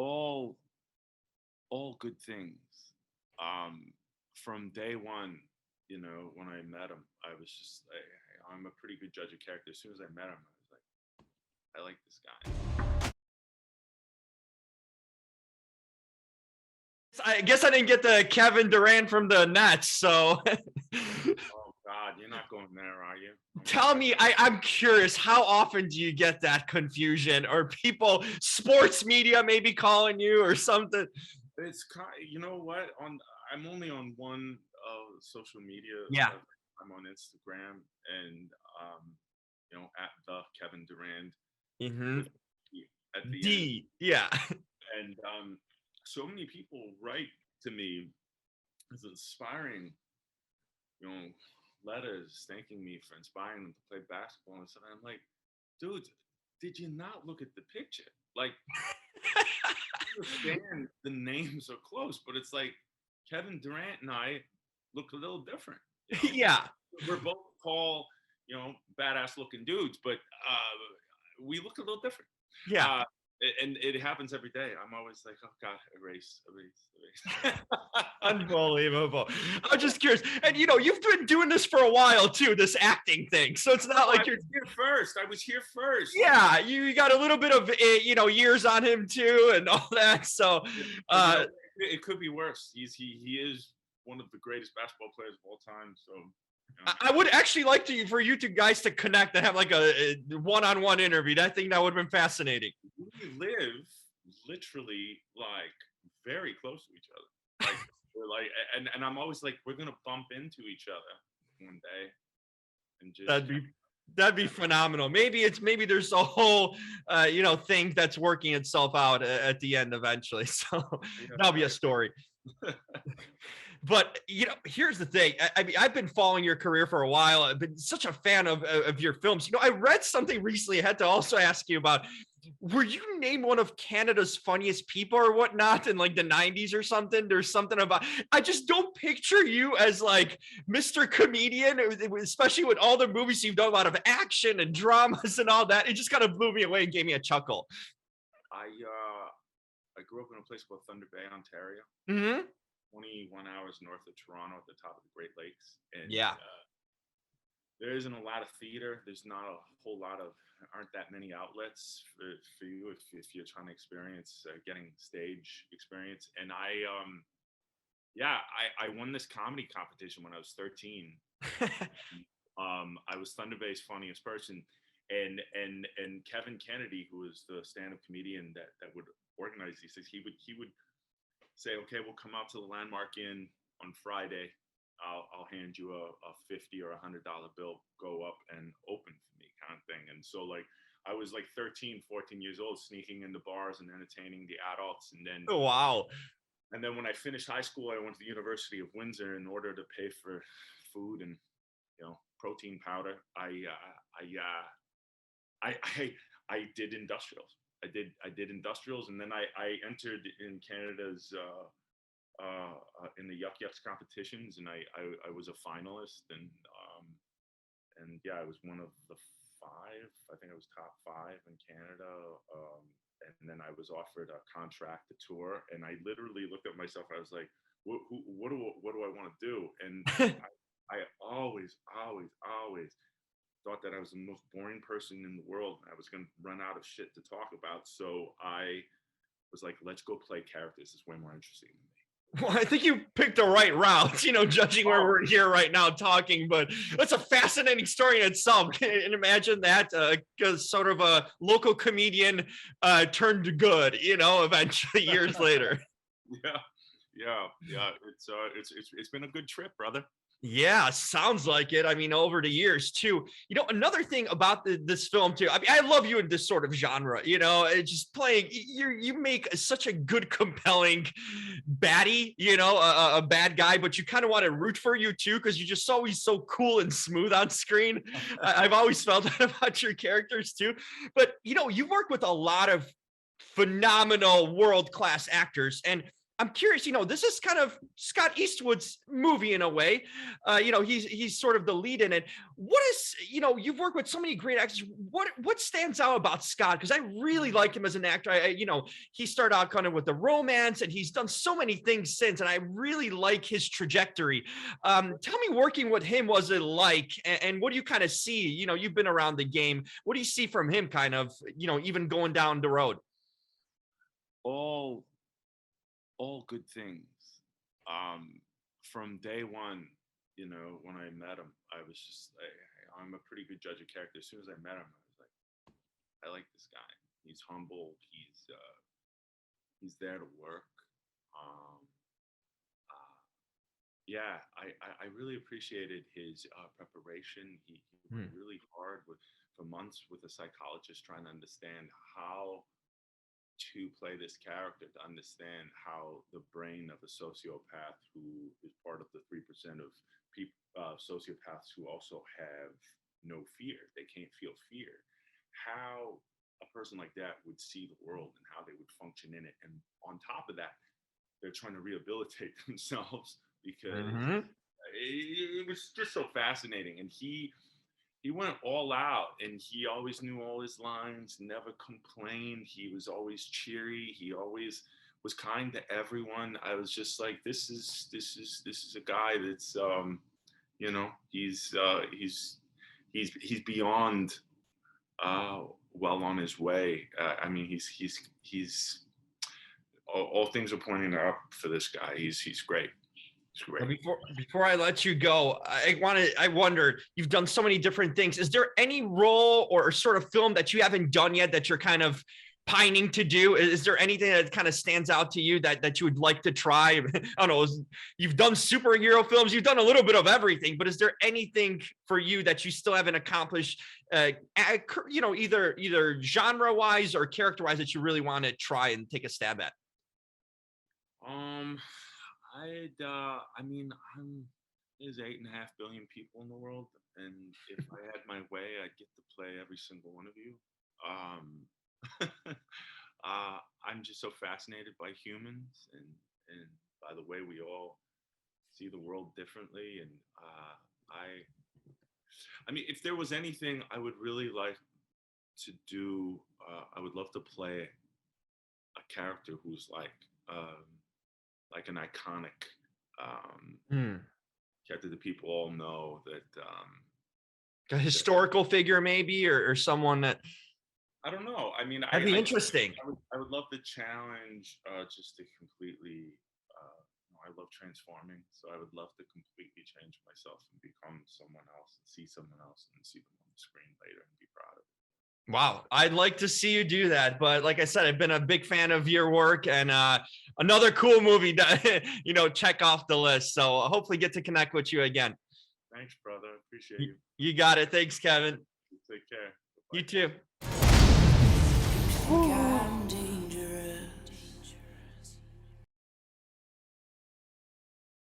all all good things. From day one, when I met him, I was just I'm a pretty good judge of character. As soon as I met him, I was like, I like this guy. I guess I didn't get the Kevin Durant from the Nets. So Oh God, you're not going there, are you? Oh my tell God. me, I'm curious, how often do you get that confusion, or people, sports media maybe calling you or something? It's kind. You know what? I'm only on one social media. Yeah. I'm on Instagram, and at the Kevin Durand Mm-hmm. with at the end, Yeah. and so many people write to me as inspiring, you know, letters thanking me for inspiring them to play basketball. And so I'm like, dude, did you not look at the picture? Like, I understand the names are close, but it's like Kevin Durant and I look a little different. Yeah. We're both tall, badass looking dudes, but we look a little different. Yeah. Uh, and it happens every day. I'm always like, oh God, erase, erase, erase. Unbelievable. I'm just curious. And you've been doing this for a while too, this acting thing. So it's not like I you're was here first. I was here first. yeah, you got a little bit of years on him too and all that. So But, it could be worse. He is one of the greatest basketball players of all time. So I would actually like for you two guys to connect and have like a one-on-one interview. I think that would have been fascinating. we live literally like very close to each other. Like we're like, and I'm always like, we're gonna bump into each other one day, and just That'd be phenomenal. Maybe there's a whole thing that's working itself out at the end eventually. So that'll be a story. But here's the thing. I mean, I've been following your career for a while. I've been such a fan of your films. I read something recently. I had to also ask you about. Were you named one of Canada's funniest people or whatnot in like the 90s or something? There's something about. I just don't picture you as like Mr. Comedian, especially with all the movies you've done, a lot of action and dramas and all that. It just kind of blew me away and gave me a chuckle. I grew up in a place called Thunder Bay, Ontario. Mm-hmm. 21 hours north of Toronto at the top of the Great Lakes. And Yeah. there isn't a lot of theater. There's not a whole lot of, aren't that many outlets for you if you're trying to experience getting stage experience. And I won this comedy competition when I was 13. I was Thunder Bay's funniest person. And Kevin Kennedy, who was the stand-up comedian that would organize these things, he would say, okay, we'll come out to the Landmark Inn on Friday. I'll hand you a $50 or $100 bill, go up and open for me kind of thing. And so like, I was like 13, 14 years old, sneaking into bars and entertaining the adults. And then, Oh, wow. And then when I finished high school, I went to the University of Windsor in order to pay for food and, protein powder. I did industrials. I did industrials, and then I entered in Canada's in the Yuck Yucks competitions, and I was a finalist, and yeah, I was one of the 5. I think I was top 5 in Canada, and then I was offered a contract to tour, and I literally looked at myself. I was like, what do I want to do? And I always thought that I was the most boring person in the world. I was going to run out of shit to talk about. So I was like, let's go play characters. It's way more interesting than me. Well, I think you picked the right route, judging where we're here right now talking, but that's a fascinating story in itself. And imagine that sort of a local comedian turned good, eventually years later. Yeah. It's been a good trip, brother. Yeah, sounds like it. I mean, over the years too. Another thing about this film too. I mean, I love you in this sort of genre. It's just playing. You make such a good, compelling baddie. A bad guy, but you kind of want to root for you too because you're just always so cool and smooth on screen. I've always felt that about your characters too. But you work with a lot of phenomenal world-class actors, and I'm curious, this is kind of Scott Eastwood's movie in a way. He's sort of the lead in it. What is, you've worked with so many great actors. What stands out about Scott? Because I really like him as an actor. He started out kind of with the romance, and he's done so many things since, and I really like his trajectory. Tell me, working with him, was it like, and what do you kind of see? You've been around the game. What do you see from him kind of, even going down the road? All good things. From day one, when I met him, I was just I'm a pretty good judge of character. As soon as I met him, I was like, I like this guy. He's humble. He's there to work. Yeah, I really appreciated his preparation. He worked really hard for months with a psychologist trying to understand how to play this character, to understand how the brain of a sociopath, who is part of the 3% of people, sociopaths who also have no fear, they can't feel fear, how a person like that would see the world and how they would function in it. And on top of that, they're trying to rehabilitate themselves because it was just so fascinating. And he went all out, and he always knew all his lines, never complained. He was always cheery. He always was kind to everyone. I was just like, this is a guy that's he's beyond well on his way. I mean, he's all things are pointing up for this guy. He's great. Before I let you go, I wondered, you've done so many different things. Is there any role or sort of film that you haven't done yet that you're kind of pining to do? Is there anything that kind of stands out to you that you would like to try? I don't know. You've done superhero films, you've done a little bit of everything, but is there anything for you that you still haven't accomplished, either genre wise or character wise, that you really want to try and take a stab at? There's 8.5 billion people in the world, and if I had my way, I'd get to play every single one of you. I'm just so fascinated by humans and by the way we all see the world differently. And I mean, if there was anything I would really like to do, I would love to play a character who's like an iconic character that people all know, that a historical figure maybe, or someone that, I don't know. I mean, that'd be interesting. I would love the challenge, just to completely. I love transforming, so I would love to completely change myself and become someone else, and see someone else, and see them on the screen later and be proud of it. Wow, I'd like to see you do that. But like I said, I've been a big fan of your work, and another cool movie that, check off the list. So hopefully get to connect with you again. Thanks, brother. Appreciate you. You got it. Thanks, Kevin. Take care. Bye-bye. You too.